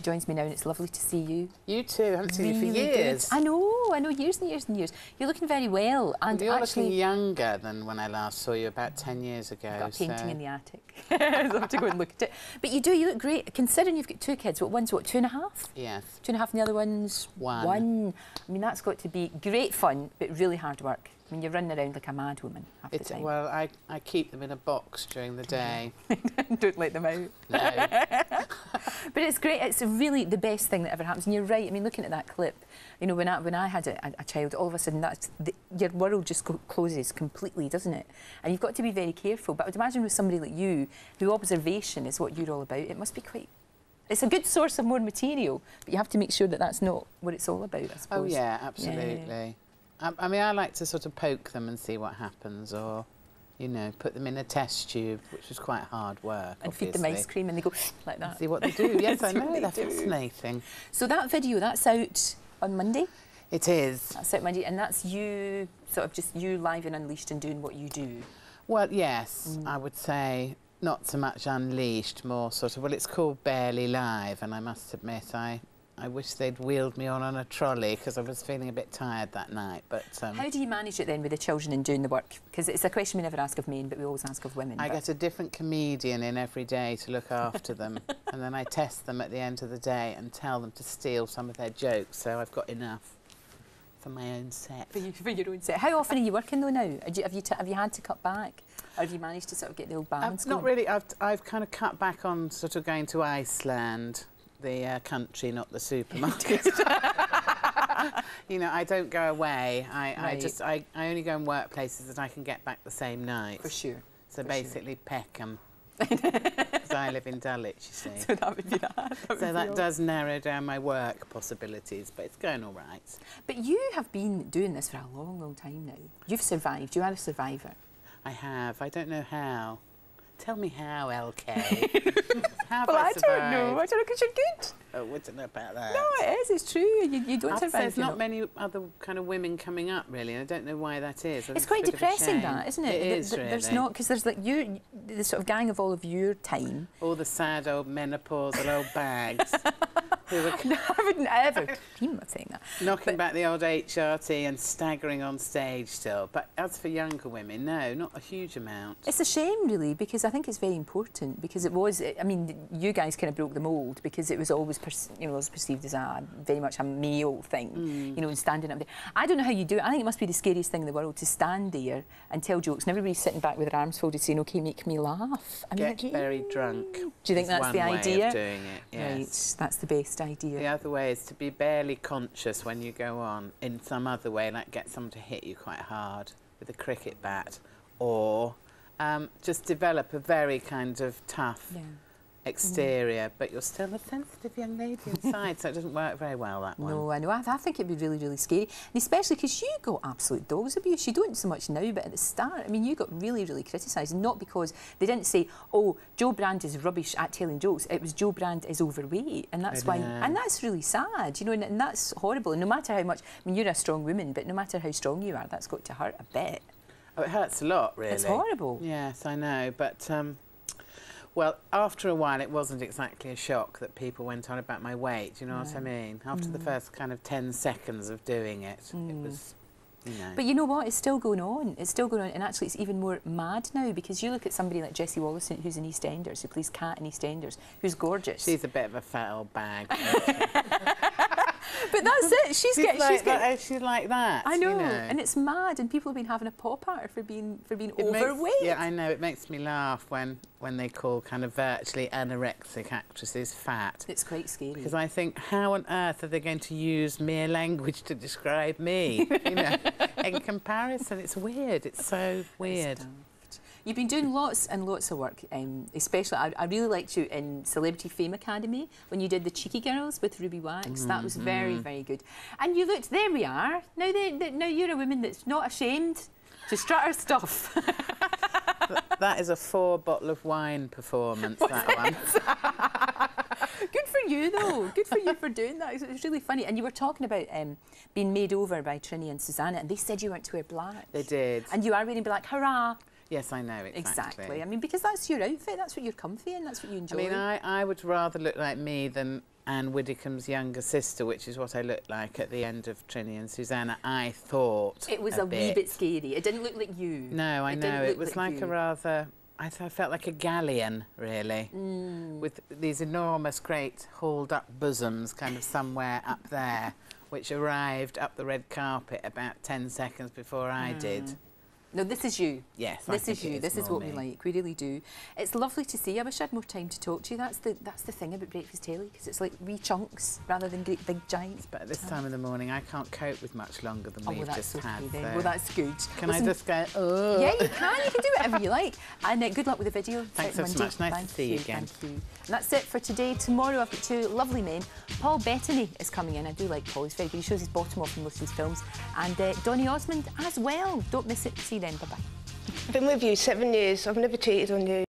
She joins me now, and it's lovely to see you. You too. I haven't seen you for Really years. good. I know, years and years and years. You're looking very well. And Well, you're actually, looking younger than when I last saw you about 10 years ago. I've got a painting in the attic. I'll have to go and look at it. But you do, you look great. Considering you've got two kids, one's what, 2.5? Yes. 2.5 and the other one's? One. I mean, that's got to be great fun, but really hard work. I mean, you're running around like a mad woman half the time. Well, I keep them in a box during the day. Don't let them out. No. But it's great. It's really the best thing that ever happens. And you're right. I mean, looking at that clip, you know, when I had a child, all of a sudden your world just closes completely, doesn't it? And you've got to be very careful. But I would imagine with somebody like you, who observation is what you're all about, it must be quite... It's a good source of more material, but you have to make sure that that's not what it's all about, I suppose. Oh, yeah, absolutely. Yeah. I mean, I like to sort of poke them and see what happens, or, you know, put them in a test tube, which is quite hard work, And obviously. feed them ice cream and they go like that. See what they do. Yes, I know. That's They're what they do. fascinating. So that video, that's out on Monday? It is. That's out Monday, and that's you, sort of just you live and unleashed and doing what you do. Well, yes, I would say not so much unleashed, more sort of, well, it's called Barely Live, and I must admit, I wish they'd wheeled me on a trolley because I was feeling a bit tired that night. But how do you manage it then with the children and doing the work? Because it's a question we never ask of men, but we always ask of women. I get a different comedian in every day to look after them, and then I test them at the end of the day and tell them to steal some of their jokes, so I've got enough for my own set. For your own set. How often are you working though now? Have you had to cut back? Or have you managed to sort of get the old balance going? Not really. I've kind of cut back on sort of going to Iceland, the country, not the supermarket. You know, I don't go away. I only go and work places that I can get back the same night. For sure. So basically Peckham. Because I live in Dulwich, you see. So that would be that. So that does narrow down my work possibilities, but it's going all right. But you have been doing this for a long, long time now. You've survived. You are a survivor. I have. I don't know how. Tell me how, LK. How Well, I survived? don't know. I don't know, because you're good. Oh, I don't know about that. No, it is. It's true. You don't survive. There's not many other kind of women coming up, really, and I don't know why that is. It's quite depressing, that, isn't it? It is, really. There's not, because there's like you, the sort of gang of all of your time. All the sad old menopausal old bags who were No, I wouldn't ever dream of saying that. knocking back the old HRT and staggering on stage still. But as for younger women, no, not a huge amount. It's a shame, really, because I think it's very important, because it was, I mean, you guys kind of broke the mould, because it was always perceived as a very much a male thing, you know, and standing up there. I don't know how you do it. I think it must be the scariest thing in the world to stand there and tell jokes, and everybody's sitting back with their arms folded saying, OK, make me laugh. I mean, Get very drunk. Do you think that's the one way idea? of doing it, yes. Right, that's the best idea. The other way is to be barely conscious when you go on in some other way, like get someone to hit you quite hard with a cricket bat, or just develop a very kind of tough exterior, but you're still a sensitive young lady inside, so it doesn't work very well, that one. No, I know. I think it'd be really, really scary, and especially because you got absolute dog's abuse. You don't so much now, but at the start, I mean, you got really, really criticised, not because they didn't say, oh, Joe Brand is rubbish at telling jokes. It was Joe Brand is overweight, and that's why, and that's really sad, you know, and that's horrible. And no matter how much, I mean, you're a strong woman, but no matter how strong you are, that's got to hurt a bit. Oh, it hurts a lot, really. It's horrible. Yes, I know, but well, after a while, it wasn't exactly a shock that people went on about my weight, you know what I mean? After the first kind of 10 seconds of doing it, it was, you know. But you know what? It's still going on. It's still going on, and actually it's even more mad now, because you look at somebody like Jessie Wallace, who's in EastEnders, who plays Kat in EastEnders, who's gorgeous. She's a bit of a fat old bag. But that's it. She's like that. I know, you know, and it's mad, and people have been having a pop at her for being overweight. Yeah, I know. It makes me laugh when they call kind of virtually anorexic actresses fat. It's quite scary. Because I think, how on earth are they going to use mere language to describe me? You know, in comparison, it's weird. It's so weird. You've been doing lots and lots of work, especially, I really liked you in Celebrity Fame Academy when you did the Cheeky Girls with Ruby Wax. That was very, very good. And you looked, there we are. Now you're a woman that's not ashamed to strut her stuff. That is a 4-bottle of wine performance, that one. Good for you, though. Good for you for doing that. It was really funny. And you were talking about being made over by Trini and Susanna, and they said you weren't to wear black. They did. And you are wearing black. Hurrah! Yes, I know, exactly. Exactly. I mean, because that's your outfit, that's what you're comfy in, that's what you enjoy. I mean, I would rather look like me than and Widdicombe's younger sister, which is what I looked like at the end of Trinny and Susanna, I thought it was a wee bit scary. It didn't look like you. No, I know. It was like you. a rather... I felt like a galleon, really, with these enormous, great, hauled-up bosoms kind of somewhere up there, which arrived up the red carpet about 10 seconds before I did. No, this is you. Yes, this is you. This is what we like. We really do. It's lovely to see. I wish I had more time to talk to you. That's the thing about Breakfast Daily, because it's like wee chunks rather than great big giants. But at this time of the morning, I can't cope with much longer than we've just had. Then. So well, that's good. Can I just go? Oh. Yeah, you can. You can do whatever you like. And good luck with the video. Thanks so much. Nice to see you again. Thank you. And that's it for today. Tomorrow I've got two lovely men. Paul Bettany is coming in. I do like Paul. He's very good. He shows his bottom off in most of his films. And Donny Osmond as well. Don't miss it. See you then. Bye bye. I've been with you 7 years. I've never cheated on you.